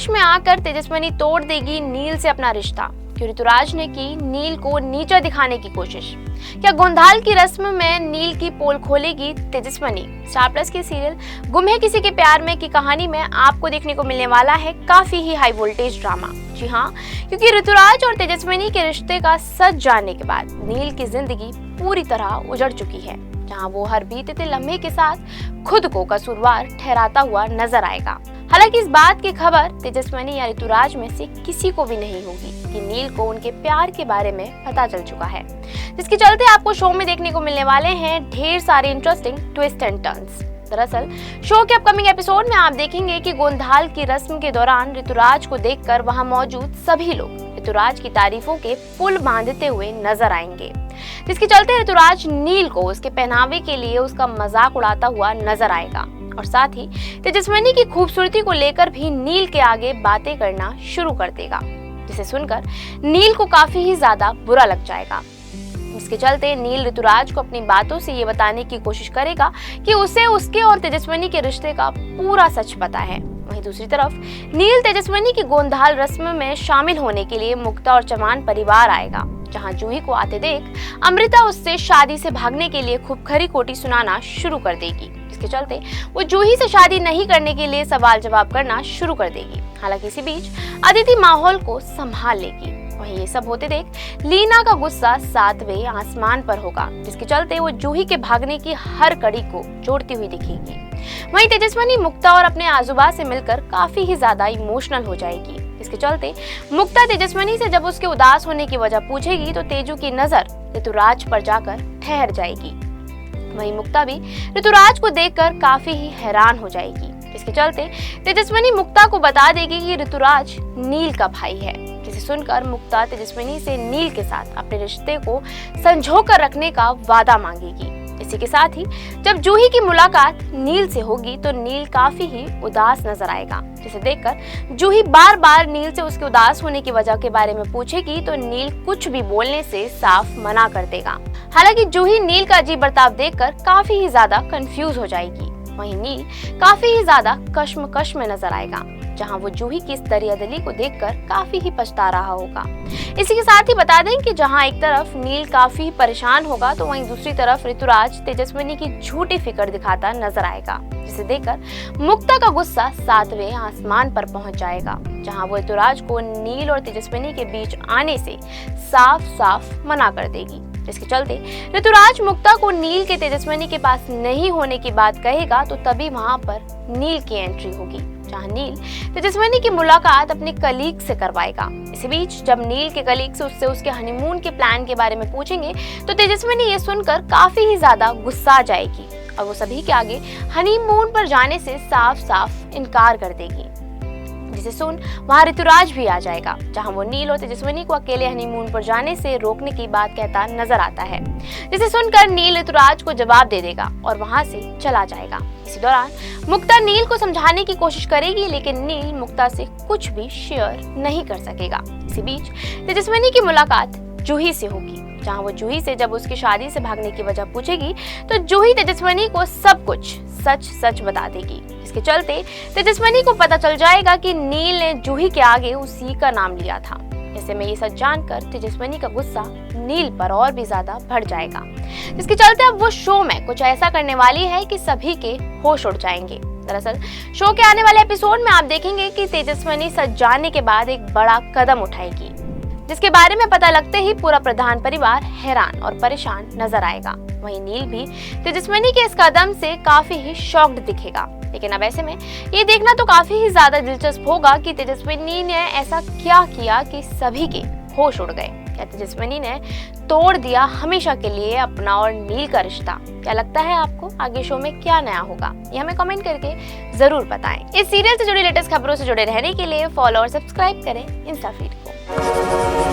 तलाश में आकर तेजस्विनी तोड़ देगी नील से अपना रिश्ता। क्यों ऋतुराज ने की नील को नीचा दिखाने की कोशिश? क्या गोंधाल की रस्म में नील की पोल खोलेगी तेजस्विनी? स्टार प्लस के सीरियल गुम है किसी के प्यार में की कहानी में आपको देखने को मिलने वाला है काफी ही हाई वोल्टेज ड्रामा। जी हाँ, क्योंकि ऋतुराज और तेजस्विनी के रिश्ते का सच जानने के बाद नील की जिंदगी पूरी तरह उजड़ चुकी है, जहाँ वो हर बीतते लम्हे के साथ खुद को कसूरवार ठहराता हुआ नजर आएगा। हालांकि इस बात की खबर तेजस्विनी या ऋतुराज में से किसी को भी नहीं होगी कि नील को उनके प्यार के बारे में पता चल चुका है, जिसके चलते आपको शो में देखने को मिलने वाले हैं ढेर सारे इंटरेस्टिंग ट्विस्ट एंड टर्न्स। दरअसल शो के अपकमिंग एपिसोड में आप देखेंगे कि गोंधाल की रस्म के दौरान ऋतुराज को देखकर वहां मौजूद सभी लोग ऋतुराज की तारीफों के पुल बांधते हुए नजर आएंगे, जिसके चलते ऋतुराज नील को उसके पहनावे के लिए उसका मजाक उड़ाता हुआ नजर आएगा और साथ ही तेजस्विनी की खूबसूरती को लेकर भी नील के आगे बातें करना शुरू कर देगा, जिसे सुनकर नील को काफी ही ज्यादा बुरा लग जाएगा। इसके चलते नील ऋतुराज को अपनी बातों से ये बताने की कोशिश करेगा कि उसे उसके और तेजस्विनी के रिश्ते का पूरा सच पता है। वहीं दूसरी तरफ नील तेजस्विनी की गोंधाल रस्म में शामिल होने के लिए मुक्ता और चमान परिवार आएगा, जहां जूही को आते देख अमृता उससे शादी से भागने के लिए खूब खरी खोटी सुनाना शुरू कर देगी, जिसके चलते वो जूही से शादी नहीं करने के लिए सवाल जवाब करना शुरू कर देगी। हालांकि इसी बीच अदिति माहौल को संभाल लेगी। वहीं ये सब होते देख लीना का गुस्सा 7वें आसमान पर होगा, जिसके चलते वो जूही के भागने की हर कड़ी को जोड़ती हुई दिखेगी। वहीं तेजस्विनी मुक्ता और अपने आजुबा से मिलकर काफी ही ज्यादा इमोशनल हो जाएगी। इसके चलते मुक्ता तेजस्विनी से जब उसके उदास होने की वजह पूछेगी तो तेजू की नजर ऋतुराज पर जाकर ठहर जाएगी। वहीं मुक्ता भी ऋतुराज को देखकर काफी ही हैरान हो जाएगी। इसके चलते तेजस्विनी मुक्ता को बता देगी कि ऋतुराज नील का भाई है, जिसे सुनकर मुक्ता तेजस्विनी से नील के साथ अपने रिश्ते को संजो कर रखने का वादा मांगेगी। इसी के साथ ही जब जूही की मुलाकात नील से होगी तो नील काफी ही उदास नजर आएगा, जिसे देखकर जूही बार बार नील से उसके उदास होने की वजह के बारे में पूछेगी तो नील कुछ भी बोलने से साफ मना कर देगा। हालांकि जूही नील का अजीब बर्ताव देखकर काफी ही ज्यादा कंफ्यूज हो जाएगी। वहीं नील काफी ही ज्यादा कश्मकश में नजर आएगा, जहां वो जूही की इस दरियादिली को देखकर काफी ही पछता रहा होगा। इसी के साथ ही बता दें कि जहां एक तरफ नील काफी परेशान होगा तो वहीं दूसरी तरफ ऋतुराज तेजस्विनी की झूठी फिक्र दिखाता नजर आएगा, जिसे देखकर मुक्ता का गुस्सा 7वें आसमान पर पहुंच जाएगा, जहां वो ऋतुराज को नील और तेजस्विनी के बीच आने से साफ साफ मना कर देगी। जिसके चलते ऋतुराज मुक्ता को नील के तेजस्विनी के पास नहीं होने की बात कहेगा तो तभी वहां पर नील की एंट्री होगी, जहां नील तेजस्विनी की मुलाकात अपने कलीग से करवाएगा। इसी बीच जब नील के कलीग से उससे उसके हनीमून के प्लान के बारे में पूछेंगे तो तेजस्विनी ये सुनकर काफी ही ज्यादा गुस्सा जाएगी और वो सभी के आगे हनीमून पर जाने से साफ साफ इनकार कर देगी, जिसे सुन वहां ऋतुराज भी आ जाएगा, जहां वो नील और तेजस्विनी को अकेले हनीमून पर जाने से रोकने की बात कहता नजर आता है, जिसे सुनकर नील ऋतुराज को जवाब दे देगा और वहां से चला जाएगा। इसी दौरान मुक्ता नील को समझाने की कोशिश करेगी, लेकिन नील मुक्ता से कुछ भी शेयर नहीं कर सकेगा। इसी बीच तेजस्विनी की मुलाकात जूही से होगी, जहां वो जूही से जब उसकी शादी से भागने की वजह पूछेगी तो जूही तेजस्विनी को सब कुछ सच सच बता देगी। इसके चलते तेजस्विनी को पता चल जाएगा कि नील ने जूही के आगे उसी का नाम लिया था। ऐसे में ये सच जानकर तेजस्विनी का गुस्सा नील पर और भी ज्यादा बढ़ जाएगा, जिसके चलते अब वो शो में कुछ ऐसा करने वाली है कि सभी के होश उड़ जाएंगे। दरअसल शो के आने वाले एपिसोड में आप देखेंगे कि तेजस्विनी सच जानने के बाद एक बड़ा कदम उठाएगी, जिसके बारे में पता लगते ही पूरा प्रधान परिवार हैरान और परेशान नजर आएगा। वहीं नील भी तेजस्विनी के इस कदम से काफी ही शॉक्ड दिखेगा, लेकिन अब ऐसे में ये देखना तो काफी ही ज्यादा दिलचस्प होगा कि तेजस्विनी ने ऐसा क्या किया कि सभी के होश उड़ गए। क्या तेजस्विनी ने तोड़ दिया हमेशा के लिए अपना और नील का रिश्ता? क्या लगता है आपको आगे शो में क्या नया होगा? ये हमें कमेंट करके जरूर बताएं। इस सीरियल से जुड़ी लेटेस्ट खबरों से जुड़े रहने के लिए फॉलो और सब्सक्राइब करें इंस्टा फीड को।